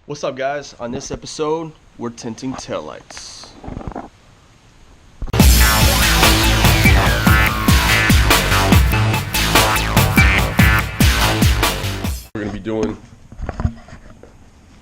What's up, guys? On this episode, we're tinting taillights. We're going to be doing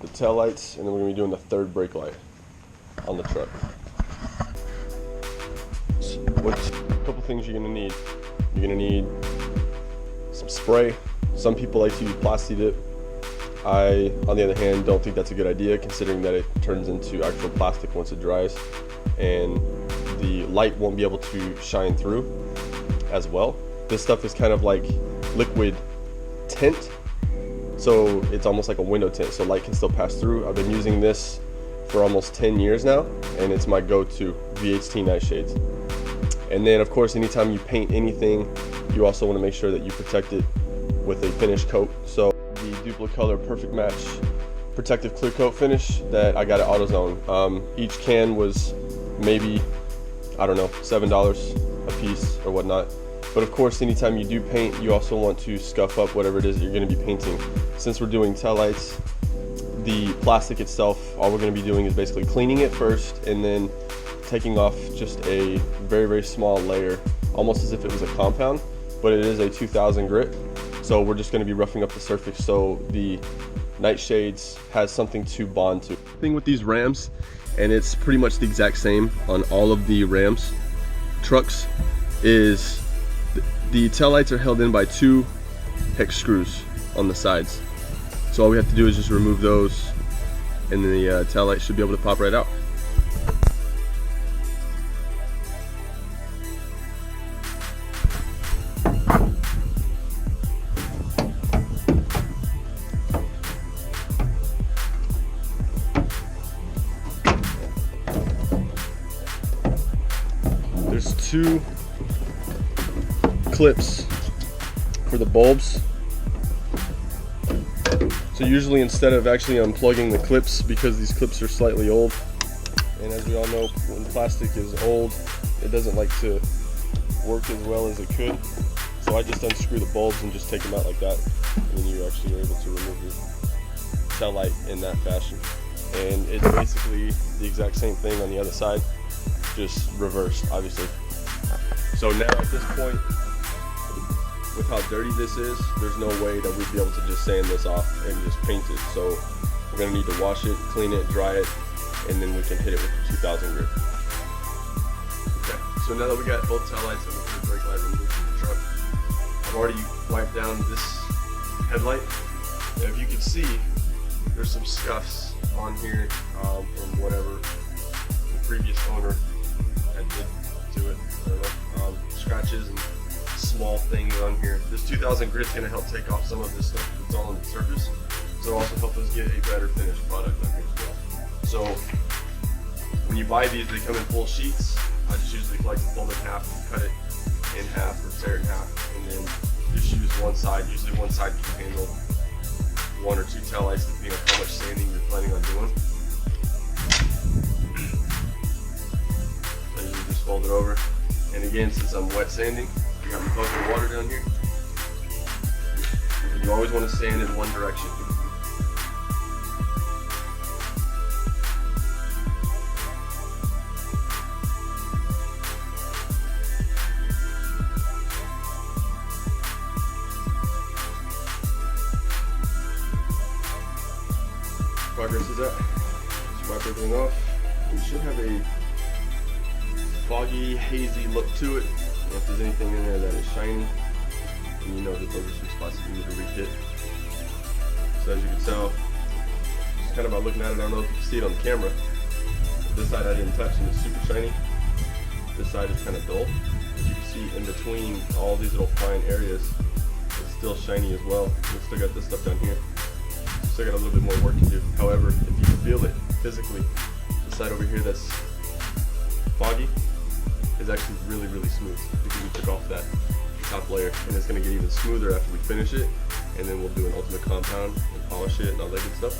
the taillights, and then we're going to be doing the third brake light on the truck. So a couple things you're going to need. You're going to need some spray. Some people like to use Plasti Dip. I, on the other hand, don't think that's a good idea, considering that it turns into actual plastic once it dries, and the light won't be able to shine through as well. This stuff is kind of like liquid tint, so it's almost like a window tint, so light can still pass through. I've been using this for almost 10 years now, and it's my go-to VHT Night Shades. And then, of course, anytime you paint anything, you also want to make sure that you protect it with a finish coat. So the Duplicolor Perfect Match protective clear coat finish that I got at AutoZone. Each can was maybe, I don't know, $7 a piece or whatnot. But of course, anytime you do paint, you also want to scuff up whatever it is that you're going to be painting. Since we're doing taillights, the plastic itself, all we're going to be doing is basically cleaning it first and then taking off just a very, very small layer, almost as if it was a compound, but it is a 2000 grit. So we're just going to be roughing up the surface so the Night Shades has something to bond to. The thing with these Rams, and it's pretty much the exact same on all of the Rams trucks, is the taillights are held in by 2 hex screws on the sides. So all we have to do is just remove those, and then the taillight should be able to pop right out. There's 2 clips for the bulbs. So usually, instead of actually unplugging the clips, because these clips are slightly old, and as we all know, when plastic is old, it doesn't like to work as well as it could. So I just unscrew the bulbs and just take them out like that, and then you actually are able to remove your tail light in that fashion. And it's basically the exact same thing on the other side, just reversed, obviously. So now at this point, with how dirty this is, there's no way that we'd be able to just sand this off and just paint it. So we're gonna need to wash it, clean it, dry it, and then we can hit it with the 2000 grit. Okay, so now that we got both tail lights and the third brake light removed from the truck, I've already wiped down this headlight. And if you can see, there's some scuffs on here from whatever the previous owner had did to it. I don't know, scratches and small things on here. This 2000 grit's gonna help take off some of this stuff that's all on the surface. So it'll also help us get a better finished product on here as well. So when you buy these, they come in full sheets. I just usually like to fold it in half, cut it in half or tear it in half, and then just use one side. Usually one side can handle 1 or 2 taillights depending on how much sanding you're planning on doing. So I usually just fold it over. And again, since I'm wet sanding, I got my bucket of water down here. And you always want to sand in one direction. Progress is that. Just wipe everything off. We should have a foggy, hazy look to it. And if there's anything in there that is shiny, then you know that those are some spots that you need to re-hit. So as you can tell, just kind of by looking at it, I don't know if you can see it on the camera, but this side I didn't touch and it's super shiny. This side is kind of dull. As you can see, in between all these little fine areas, it's still shiny as well. We still got this stuff down here. Still got a little bit more work to do. However, if you can feel it physically, the side over here that's foggy is actually really, really smooth because we took off that top layer, and it's going to get even smoother after we finish it, and then we'll do an ultimate compound and polish it and all that good stuff.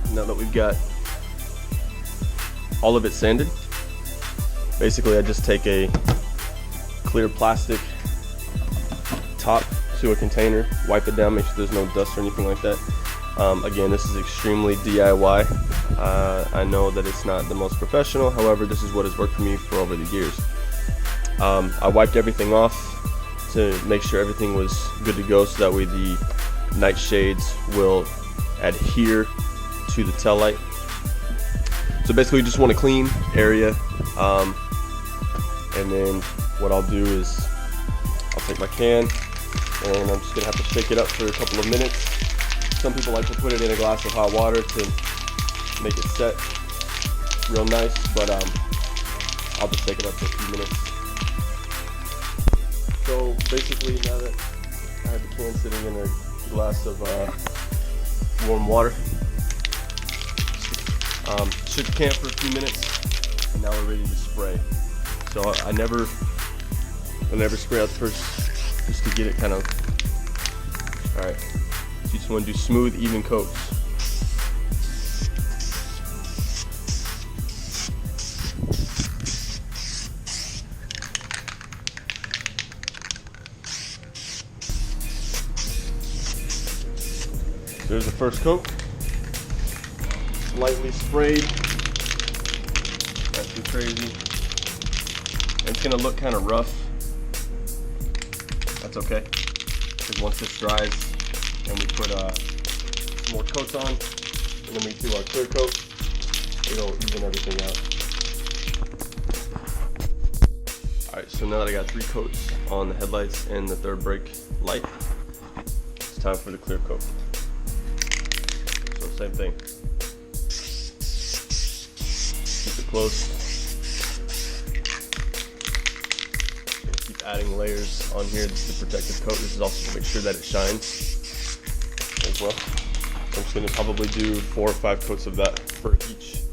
So. Now that we've got all of it sanded, Basically, I just take a clear plastic top to a container, wipe it down, make sure there's no dust or anything like that. Again, this is extremely DIY. I know that it's not the most professional, however, this is what has worked for me for over the years. I wiped everything off to make sure everything was good to go, so that way the night shades will adhere to the tail light. So basically, you just want a clean area, and then what I'll do is I'll take my can and I'm just gonna have to shake it up for a couple of minutes. Some people like to put it in a glass of hot water to make it set real nice, but I'll just shake it up for a few minutes. So basically, now that I have the can sitting in a glass of warm water, shook the can for a few minutes, and now we're ready to spray. So I never spray out first, just to get it kind of, all right. So you just want to do smooth, even coats. There's the first coat. Lightly sprayed. Not too crazy. And it's gonna look kind of rough. That's okay, because once this dries and we put some more coats on, and then we do our clear coat, it'll even everything out. Alright, so now that I got 3 coats on the headlights and the third brake light, it's time for the clear coat. So same thing. Keep it close. Keep adding layers on here. This is the protective coat. This is also to make sure that it shines as well. I'm just going to probably do 4 or 5 coats of that for each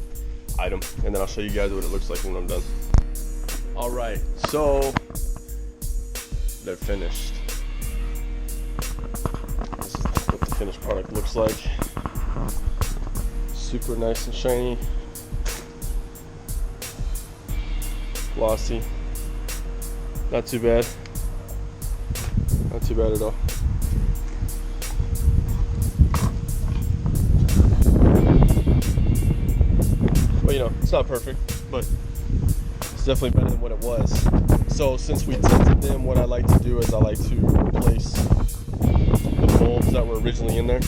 item, and then I'll show you guys what it looks like when I'm done. Alright, so they're finished. This is what the finished product looks like. Super nice and shiny. Glossy. Not too bad. Not too bad at all. But you know, it's not perfect, but it's definitely better than what it was. So since we tinted them, what I like to do is I like to replace the bulbs that were originally in there.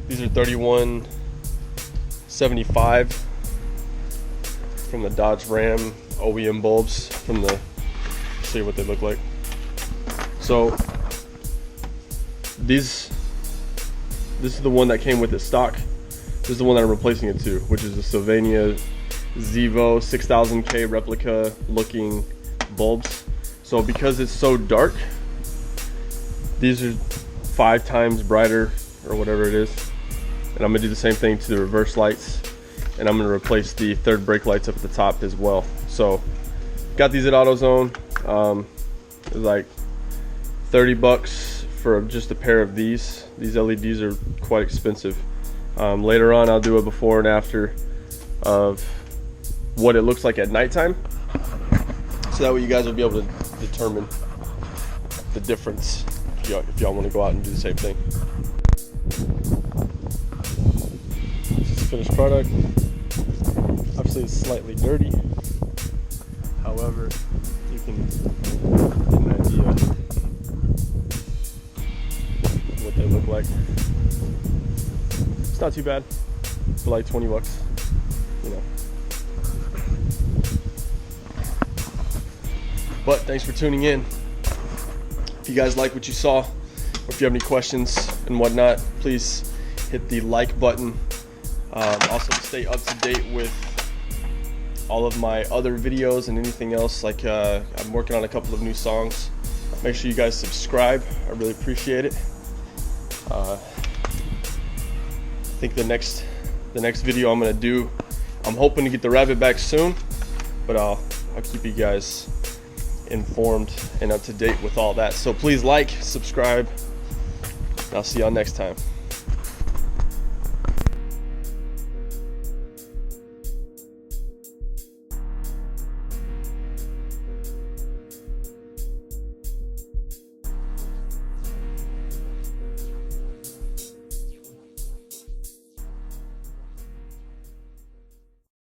These are 3175 from the Dodge Ram OEM bulbs from the, see what they look like. So this is the one that came with it stock. This is the one that I'm replacing it to, which is the Sylvania Zevo 6000K replica looking bulbs. So because it's so dark, these are 5 times brighter or whatever it is. And I'm gonna do the same thing to the reverse lights, and I'm gonna replace the third brake lights up at the top as well. So got these at AutoZone. It was like 30 bucks for just a pair of these. These LEDs are quite expensive. Later on I'll do a before and after of what it looks like at nighttime, so that way you guys will be able to determine the difference if y'all want to go out and do the same thing. This is the finished product. Obviously it's slightly dirty, however you can get an idea of what they look like. It's not too bad for like 20 bucks, you know. But thanks for tuning in. If you guys like what you saw, or if you have any questions and whatnot, please hit the like button. Also to stay up to date with all of my other videos and anything else, like I'm working on a couple of new songs. Make sure you guys subscribe. I really appreciate it. I think the next video I'm gonna do, I'm hoping to get the rabbit back soon, but I'll keep you guys informed and up to date with all that. So please like, subscribe, and I'll see y'all next time.